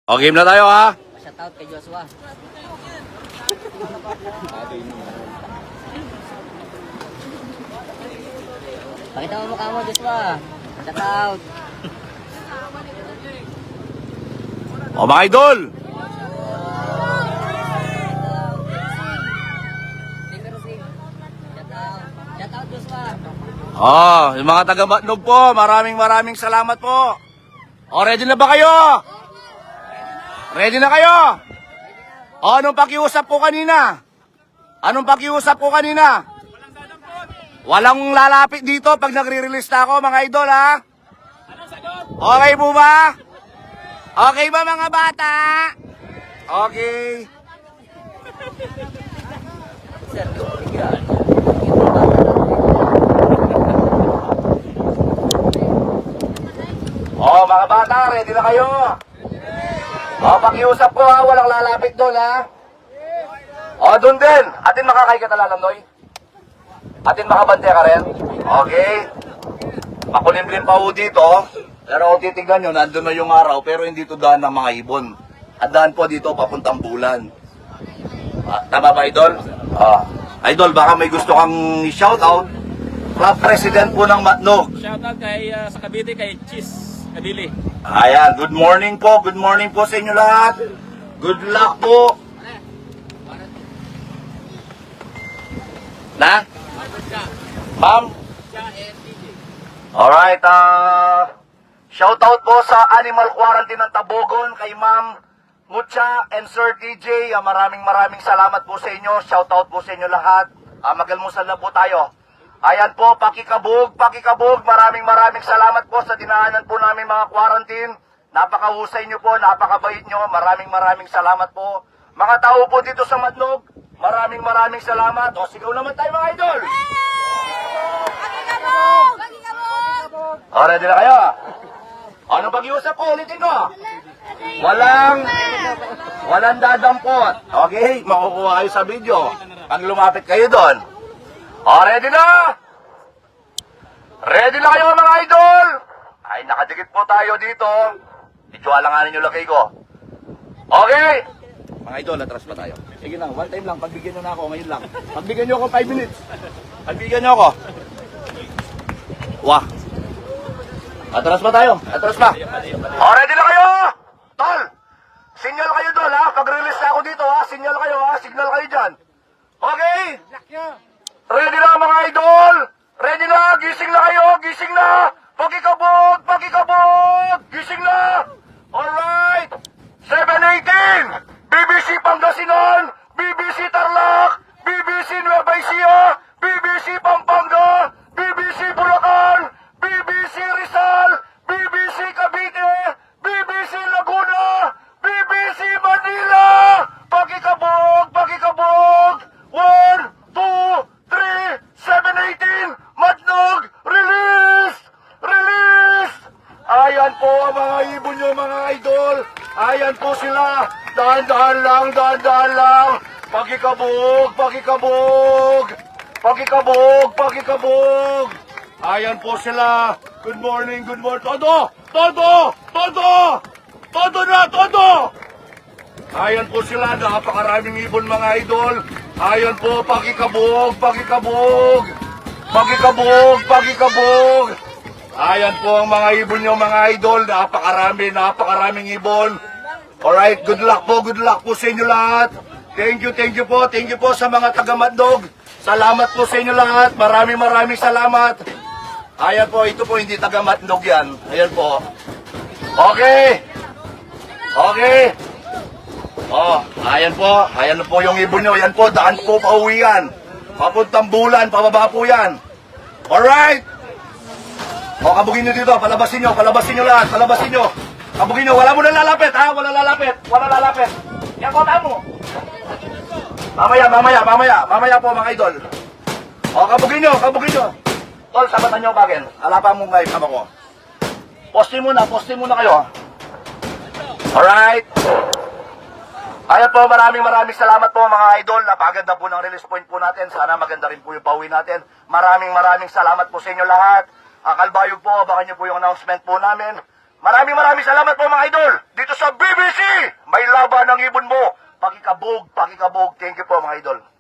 O, game na tayo ha. Shoutout kay Joshua. Pakita mo mukha mo, Joshua. Shoutout. O mga idol. Shoutout, Joshua. Yung mga taga-Matnog po, maraming salamat po. O, ready na ba kayo? Ready na kayo? O, anong pakiusap ko kanina? Anong pakiusap ko kanina? Walang lalapit dito pag nagre-release na ako, mga idol, ha? Okay po ba? Okay ba, mga bata? Okay. Sir, bigyan. O, mga bata, ready na kayo? O, pakiusap ko ha, walang lalapit doon ha. O, doon din. Atin makakay ka talalandoy? Atin makabante ka rin? Okay. Makulimlim pa ho dito. Pero kung titignan nyo, nandun na yung araw, pero hindi to daan ng mga ibon. At daan po dito papuntang bulan. Tama ba, Idol? Idol, baka may gusto kang shoutout. Club President po ng Matnog. Shoutout kay sa Cavite kay Cheese Kadili. Ayan, good morning po sa inyo lahat. Good luck po. Na? Ma'am? Alright, shoutout po sa Animal Quarantine ng Tabogon kay Ma'am Mucha and Sir TJ. Maraming salamat po sa inyo. Shoutout po sa inyo lahat. Magalmusal na po tayo. Ayan po, pakikabog. Maraming salamat po sa dinaanan po namin mga quarantine. Napakahusay nyo po, napakabait nyo. Maraming salamat po. Mga tao po dito sa Matnog, maraming salamat. O, sigaw naman tayo mga idol. O, ready na kayo? Anong pag-iusap ko? Ulitin ko. Walang dadampot. Okay, makukuha kayo sa video. Pag lumapit kayo doon. O, ready na? Ready na kayo mga idol? Ay, nakadikit po tayo dito. Medyo alanganin yung lagay ko. Okay. Mga idol, atras pa tayo. Sige lang, one time lang. Pagbigyan nyo na ako ngayon lang. Pagbigyan nyo ako 5 minutes. Pagbigyan nyo ako. Wah. Atras pa tayo. Atras pa. O, ready na kayo? Tol, signal kayo doon ha. Pag-release na ako dito ha. Signal kayo ha. Signal kayo dyan. Okay? Ready na mga idol? Ready na? Gising na kayo? Gising na? Pakikabog! Gising na! Alright! 7:18! BBC Pangasinan! BBC Tarlac! BBC Nueva Ecija! BBC Pampanga! BBC Bulacan! BBC Rizal! BBC Cavite! BBC Laguna! BBC Manila! Pakikabog! 1, 2, 3, 7:18! Matnog! Release! Ayan po ang mga ibon nyo mga idol. Ayan po sila. Dahan-dahan lang. Pakikabog! Ayan po sila. Good morning. Todo na! Ayan po sila. Napakaraming ibon mga idol. Ayan po, pakikabog. Ayan po ang mga ibon nyo mga idol. Napakaraming ibon. Alright, good luck po sa inyo lahat. Thank you po sa mga taga-Matnog. Salamat po sa inyo lahat. Maraming salamat. Ayan po, ito po hindi taga-Matnog yan. Ayan po. Okay. Ayan po yung ibon nyo. Ayan po, daan po pauwi yan. Papuntang bulan, pababa po yan. Alright. O, kabugin nyo dito, palabasin nyo lahat, Kabugin nyo, wala mo na lalapit, ha? Wala lalapit. Yan ko, tamo. Mamaya po mga idol. O, kabugin nyo. Tol, sabatan nyo bagin. Alapan mo ngayon, kama ko. Posting muna kayo. Alright. Ayan po, maraming salamat po mga idol. Napakaganda po ng release point po natin. Sana maganda rin po yung pauwi natin. Maraming salamat po sa inyo lahat. Kalbayog po, baka nyo po yung announcement po namin. Maraming salamat po mga idol. Dito sa BBC, may laban ng ibon mo. Pakikabog. Thank you po mga idol.